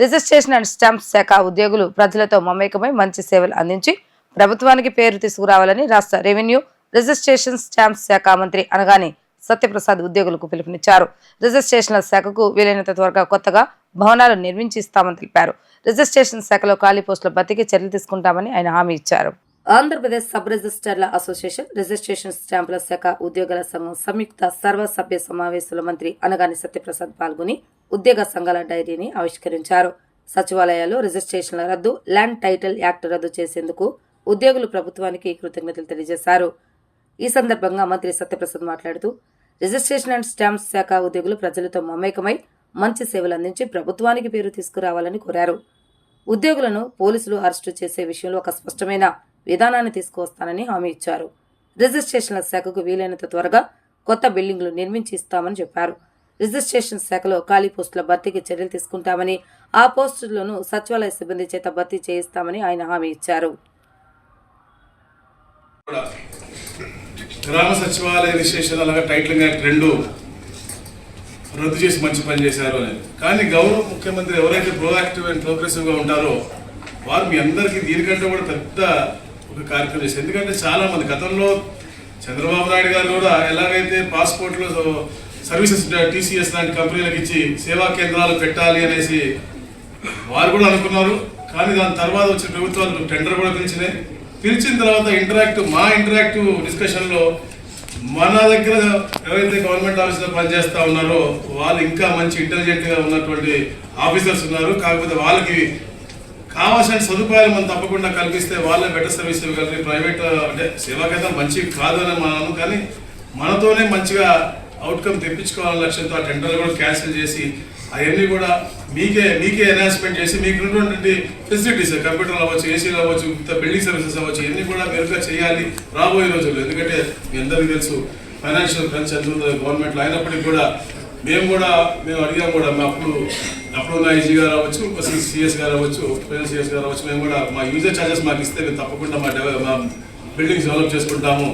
Registration and stamps శాఖ ఉద్యోగులు ప్రజలతో మమేకమై మంచి సేవలు అందించి ప్రభుత్వానికి పేరు తీసుకురావాలని రాష్ట్ర రెవెన్యూ రిజిస్ట్రేషన్ స్టాంప్స్ శాఖ మంత్రి అనగాని సత్యప్రసాద్ ఉద్యోగులకు పిలుపునిచ్చారు. రిజిస్ట్రేషన్ల శాఖకు వీలైనంత త్వరగా కొత్తగా భవనాలు నిర్మించి ఇస్తామని తెలిపారు. రిజిస్ట్రేషన్ శాఖలో ఖాళీ పోస్టుల భర్తీకి చర్యలు తీసుకుంటామని ఆయన హామీ ఇచ్చారు. ఆంధ్రప్రదేశ్ సబ్ రిజిస్ట్రార్ల అసోసియేషన్ రిజిస్ట్రేషన్ స్టాంపుల శాఖ ఉద్యోగుల సంఘం సంయుక్త సర్వసభ్య సమావేశంలో మంత్రి అనగాని సత్యప్రసాద్ పాల్గొని ఉద్యోగ సంఘాల డైరీని ఆవిష్కరించారు. సచివాలయాల్లో రిజిస్ట్రేషన్ల రద్దు, ల్యాండ్ టైటిల్ యాక్ట్ రద్దు చేసేందుకు ఉద్యోగులు ప్రభుత్వానికి కృతజ్ఞతలు తెలియజేశారు. ఈ సందర్భంగా మంత్రి సత్యప్రసాద్ మాట్లాడుతూ రిజిస్ట్రేషన్ అండ్ స్టాంప్స్ శాఖ ఉద్యోగులు ప్రజలతో మమేకమై మంచి సేవలు అందించి ప్రభుత్వానికి పేరు తీసుకురావాలని కోరారు. ఉద్యోగులను పోలీసులు అరెస్టు చేసే విషయంలో ఒక స్పష్టమైన విధానాన్ని తీసుకువస్తానని హామీ ఇచ్చారు. రిజిస్ట్రేషన్ల శాఖకు వీలైనంత త్వరగా కొత్త బిల్డింగ్లు నిర్మించి ఇస్తామని చెప్పారు. రిజిస్ట్రేషన్ శాఖలో ఖాళీ పోస్టుల భర్తీకి చర్యలు తీసుకుంటామని, ఆ పోస్టులను సచివాలయ సిబ్బంది చేత భర్తీ చేయిస్తామని ఆయన హామీ ఇచ్చారు. గ్రామ సచివాలయ రిజిస్ట్రేషన్ అలాగే టైటిలింగ్ యాక్ట్ 2 రద్దు చేసి మంచి పని చేశారు అనేది. కానీ గౌరవ ముఖ్యమంత్రి ఎవరైతే ప్రోయాక్టివ్ అండ్ ప్రోగ్రెసివ్గా ఉంటారో వారు మీ అందరికీ దీనికంటే కూడా పెద్ద ఒక కార్యక్రమం చేశారు. ఎందుకంటే చాలా మంది గతంలో చంద్రబాబు నాయుడు గారు కూడా ఎలాగైతే పాస్పోర్ట్లో సర్వీసెస్ TCS లాంటి కంపెనీలకు ఇచ్చి సేవా కేంద్రాలు పెట్టాలి అనేసి వారు కూడా అనుకున్నారు. కానీ దాని తర్వాత వచ్చిన ప్రభుత్వాలు టెండర్ కూడా పిలిచిన తర్వాత మా ఇంటరాక్టివ్ డిస్కషన్లో మన దగ్గర ఎవరైతే గవర్నమెంట్ ఆఫీసులో పనిచేస్తూ ఉన్నారో వాళ్ళు ఇంకా మంచి ఇంటెలిజెంట్గా ఉన్నటువంటి ఆఫీసర్స్ ఉన్నారు. కాకపోతే వాళ్ళకి కావాల్సిన సదుపాయాలు మనం తప్పకుండా కల్పిస్తే వాళ్ళే బెటర్ సర్వీస్ ఇవ్వగలరు. ప్రైవేట్ అంటే సేవా కేంద్రం మంచి కాదు అని మనం, కానీ మనతోనే మంచిగా అవుట్కమ్ తెప్పించుకోవాలనే లక్ష్యంతో ఆ టెండర్లు కూడా క్యాన్సిల్ చేసి అవన్నీ కూడా మీకే ఎన్హాన్స్మెంట్ చేసి మీకు ఉన్నటువంటి ఫెసిలిటీస్ కంప్యూటర్లు అవ్వచ్చు, ఏసీలు అవ్వచ్చు, బిల్డింగ్ సర్వీసెస్ అవ్వచ్చు, ఇవన్నీ కూడా మెరుగ్గా చేయాలి రాబోయే రోజుల్లో. ఎందుకంటే మీ అందరికీ తెలుసు ఫైనాన్షియల్ క్రంచ్ అందుతుంది గవర్నమెంట్లో. అయినప్పటికీ కూడా మేము అడిగాం కూడా అప్పుడు ఉన్న ఐజీ గారు అవ్వచ్చు, CS గారు అవ్వచ్చు, ఫైనాన్స్ CS గారు అవ్వచ్చు, మేము కూడా మా యూజర్ ఛార్జెస్ మాకు ఇస్తే మేము తప్పకుండా మా బిల్డింగ్స్ డెవలప్ చేసుకుంటాము.